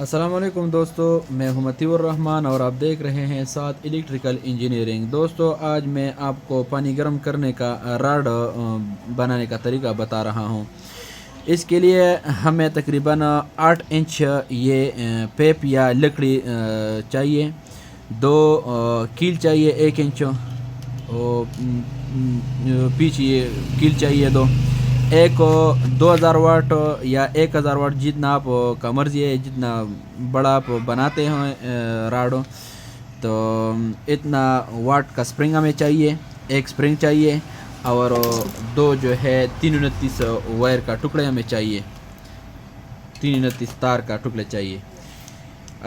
السلام علیکم دوستو، میں ہوں مطیع الرحمن اور آپ دیکھ رہے ہیں ساتھ الیکٹریکل انجینئرنگ۔ دوستو آج میں آپ کو پانی گرم کرنے کا راڈ بنانے کا طریقہ بتا رہا ہوں۔ اس کے لیے ہمیں تقریباً 8 انچ یہ پیپ یا لکڑی چاہیے، 2 کیل چاہیے 1 انچ، پیچھے کیل چاہیے 2، ایک 2000 واٹ یا 1000 واٹ، جتنا آپ کا مرضی ہے، جتنا بڑا آپ بناتے ہیں راڈ تو اتنا واٹ کا سپرنگ ہمیں چاہیے، ایک سپرنگ چاہیے، اور 2 جو ہے 329 وائر کا ٹکڑے ہمیں چاہیے، 329 تار کا ٹکڑے چاہیے۔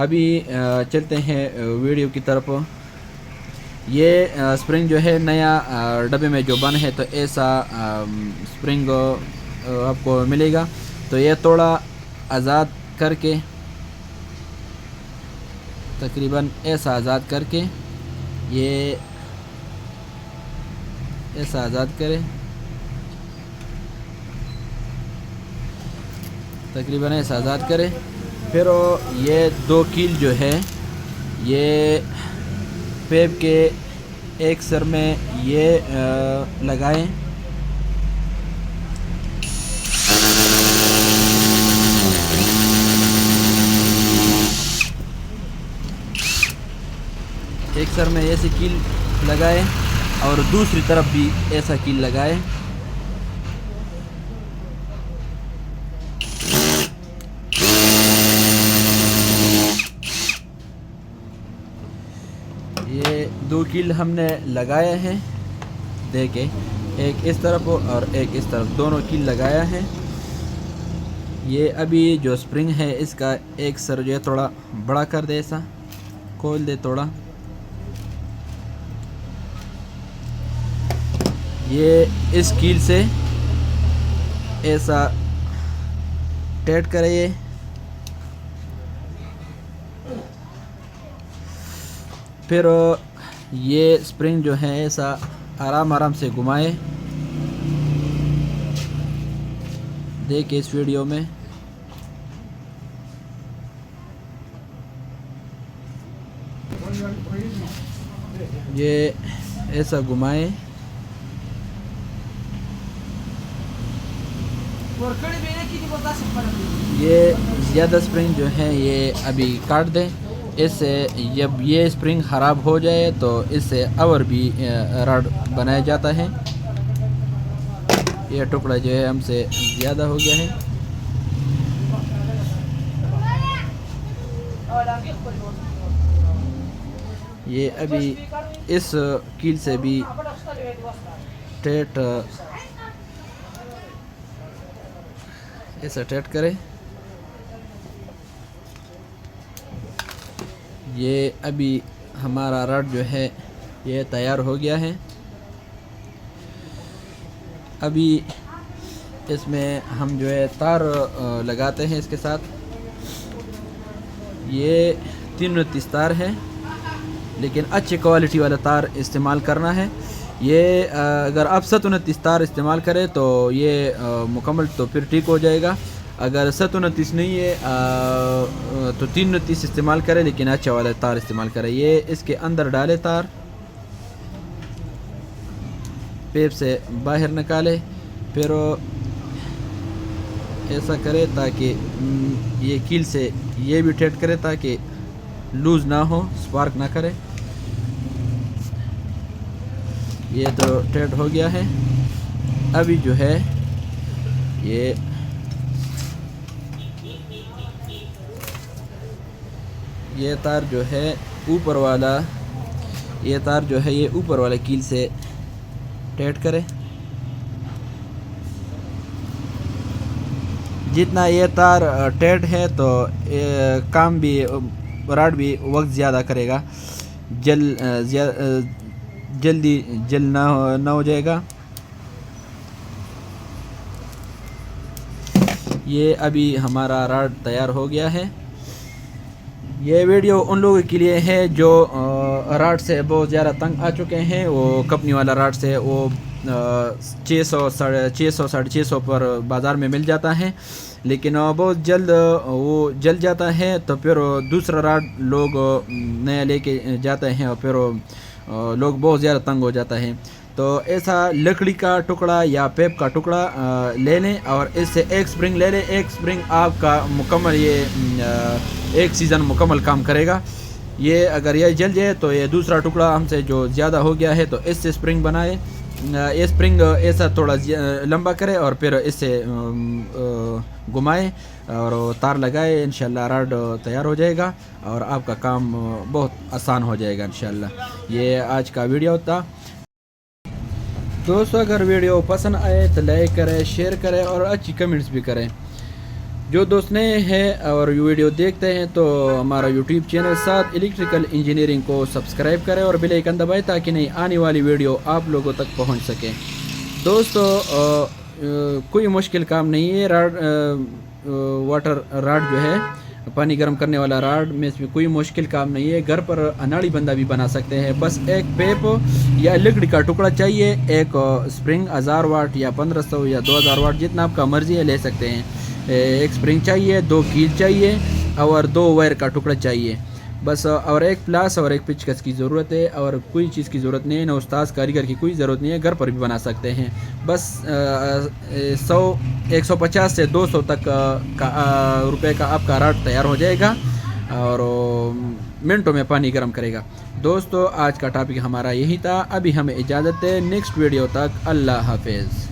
ابھی چلتے ہیں ویڈیو کی طرف۔ یہ سپرنگ جو ہے نیا ڈبے میں جو بن ہے تو ایسا سپرنگ آپ کو ملے گا، تو یہ تھوڑا آزاد کر کے تقریباً ایسا آزاد کر کے یہ ایسا آزاد کرے، تقریباً ایسا آزاد کرے، پھر یہ 2 کیل جو ہے یہ پیپ کے ایک سر میں یہ لگائیں، ایک سر میں ایسے کیل لگائیں اور دوسری طرف بھی ایسا کیل لگائیں۔ یہ 2 کیل ہم نے لگایا ہے، دیکھیں ایک اس طرف اور ایک اس طرف، دونوں کیل لگایا ہے۔ یہ ابھی جو سپرنگ ہے اس کا ایک سر جو ہے تھوڑا بڑا کر دے، ایسا کھول دے تھوڑا، یہ اس کیل سے ایسا ٹائٹ کرے، پھر یہ سپرنگ جو ہے ایسا آرام سے گھمائے، دیکھیں اس ویڈیو میں۔ یہ ایسا گھمائے، یہ زیادہ سپرنگ جو ہے یہ ابھی کاٹ دیں، اس سے جب یہ سپرنگ خراب ہو جائے تو اس سے اور بھی راڈ بنایا جاتا ہے۔ یہ ٹکڑا جو ہے ہم سے زیادہ ہو گیا ہے، یہ ابھی اس کیل سے بھی ٹیٹ ایسا ٹیٹ کرے۔ یہ ابھی ہمارا راڈ جو ہے یہ تیار ہو گیا ہے۔ ابھی اس میں ہم جو ہے تار لگاتے ہیں اس کے ساتھ، یہ 329 تار ہے، لیکن اچھی کوالٹی والا تار استعمال کرنا ہے۔ یہ اگر آپ 729 تار استعمال کریں تو یہ مکمل تو پھر ٹھیک ہو جائے گا، اگر 729 نہیں ہے تو 329 استعمال کرے، لیکن اچھا والا تار استعمال کرے۔ یہ اس کے اندر ڈالے تار، پیپ سے باہر نکالے، پھر ایسا کرے تاکہ یہ کیل سے یہ بھی ٹائٹ کرے تاکہ لوز نہ ہو، سپارک نہ کرے۔ یہ تو ٹائٹ ہو گیا ہے۔ ابھی جو ہے یہ تار جو ہے اوپر والا، یہ تار جو ہے یہ اوپر والے کیل سے ٹائٹ کرے، جتنا یہ تار ٹائٹ ہے تو کام بھی، راڈ بھی وقت زیادہ کرے گا، جلدی نہ ہو جائے گا۔ یہ ابھی ہمارا راڈ تیار ہو گیا ہے۔ یہ ویڈیو ان لوگوں کے لیے ہے جو راڈ سے بہت زیادہ تنگ آ چکے ہیں، وہ کمپنی والا راڈ سے وہ 600 650 پر بازار میں مل جاتا ہے، لیکن بہت جلد وہ جل جاتا ہے، تو پھر دوسرا راڈ لوگ نیا لے کے جاتے ہیں اور پھر لوگ بہت زیادہ تنگ ہو جاتا ہے۔ تو ایسا لکڑی کا ٹکڑا یا پیپ کا ٹکڑا لے لیں اور اس سے ایک سپرنگ لے لیں۔ ایک سپرنگ آپ کا مکمل یہ ایک سیزن مکمل کام کرے گا۔ یہ اگر یہ جل جائے تو یہ دوسرا ٹکڑا ہم سے جو زیادہ ہو گیا ہے تو اس سے سپرنگ بنائے، یہ سپرنگ ایسا تھوڑا لمبا کرے اور پھر اس سے گھمائے اور تار لگائے، انشاءاللہ راڈ تیار ہو جائے گا اور آپ کا کام بہت آسان ہو جائے گا انشاءاللہ۔ یہ آج کا ویڈیو تھا دوستو، اگر ویڈیو پسند آئے تو لائک کریں، شیئر کریں اور اچھی کمنٹس بھی کریں۔ جو دوست نئے ہیں اور ویڈیو دیکھتے ہیں تو ہمارا یوٹیوب چینل ساتھ الیکٹریکل انجینئرنگ کو سبسکرائب کریں اور بیل آئیکن دبائیں تاکہ نئی آنے والی ویڈیو آپ لوگوں تک پہنچ سکیں۔ دوستو کوئی مشکل کام نہیں ہے، واٹر راڈ جو ہے پانی گرم کرنے والا راڈ میں اس میں کوئی مشکل کام نہیں ہے، گھر پر اناڑی بندہ بھی بنا سکتے ہیں۔ بس ایک پیپ یا لکڑی کا ٹکڑا چاہیے، ایک سپرنگ 1000 واٹ یا 1500 یا 2000 واٹ جتنا آپ کا مرضی ہے لے سکتے ہیں۔ ایک سپرنگ چاہیے، 2 کیل چاہیے اور 2 وائر کا ٹکڑا چاہیے بس، اور ایک پلاس اور ایک پچکس کی ضرورت ہے، اور کوئی چیز کی ضرورت نہیں ہے، نہ استاذ کاریگر کی کوئی ضرورت نہیں ہے، گھر پر بھی بنا سکتے ہیں۔ بس 150 سے 200 تک روپے کا آپ کا راڈ تیار ہو جائے گا اور منٹوں میں پانی گرم کرے گا۔ دوستو آج کا ٹاپک ہمارا یہی تھا، ابھی ہمیں اجازت ہے، نیکسٹ ویڈیو تک اللہ حافظ۔